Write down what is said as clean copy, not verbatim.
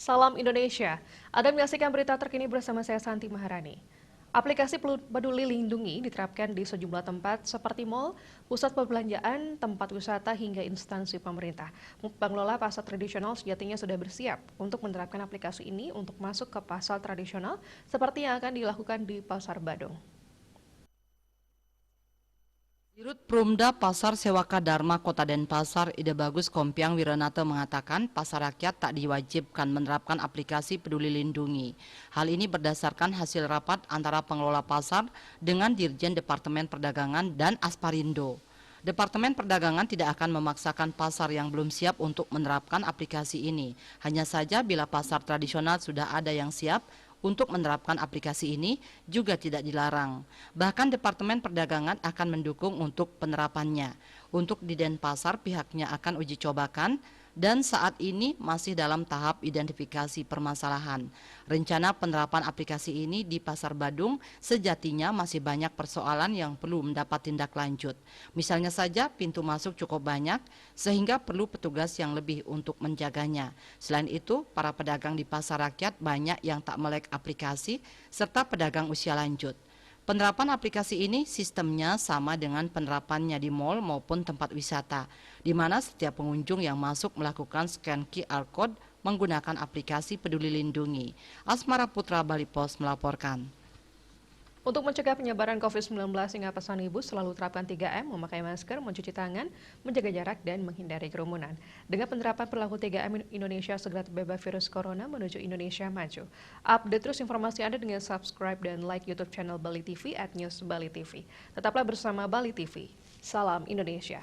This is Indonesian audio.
Salam Indonesia. Anda menyaksikan berita terkini bersama saya Santi Maharani. Aplikasi Peduli Lindungi diterapkan di sejumlah tempat seperti mal, pusat perbelanjaan, tempat wisata hingga instansi pemerintah. Pengelola pasar tradisional sejatinya sudah bersiap untuk menerapkan aplikasi ini untuk masuk ke pasar tradisional seperti yang akan dilakukan di Pasar Badung. Dirut Perumda Pasar Sewaka Dharma Kota Denpasar, Ide Bagus Kompiang Wiranata mengatakan pasar rakyat tak diwajibkan menerapkan aplikasi Peduli Lindungi. Hal ini berdasarkan hasil rapat antara pengelola pasar dengan Dirjen Departemen Perdagangan dan Asparindo. Departemen Perdagangan tidak akan memaksakan pasar yang belum siap untuk menerapkan aplikasi ini. Hanya saja bila pasar tradisional sudah ada yang siap untuk menerapkan aplikasi ini juga tidak dilarang. Bahkan Departemen Perdagangan akan mendukung untuk penerapannya. Untuk di Denpasar pihaknya akan uji cobakan dan saat ini masih dalam tahap identifikasi permasalahan. Rencana penerapan aplikasi ini di Pasar Badung sejatinya masih banyak persoalan yang perlu mendapat tindak lanjut. Misalnya saja pintu masuk cukup banyak sehingga perlu petugas yang lebih untuk menjaganya. Selain itu, para pedagang di pasar rakyat banyak yang tak melek aplikasi serta pedagang usia lanjut. Penerapan aplikasi ini sistemnya sama dengan penerapannya di mal maupun tempat wisata, di mana setiap pengunjung yang masuk melakukan scan QR Code menggunakan aplikasi Peduli Lindungi. Asmara Putra, Bali Post melaporkan. Untuk mencegah penyebaran COVID-19 hingga pesan ibu selalu terapkan 3M, memakai masker, mencuci tangan, menjaga jarak, dan menghindari kerumunan. Dengan penerapan perilaku 3M, Indonesia segera terbebas virus corona menuju Indonesia maju. Update terus informasi Anda dengan subscribe dan like YouTube channel Bali TV @newsbali TV. Tetaplah bersama Bali TV. Salam Indonesia.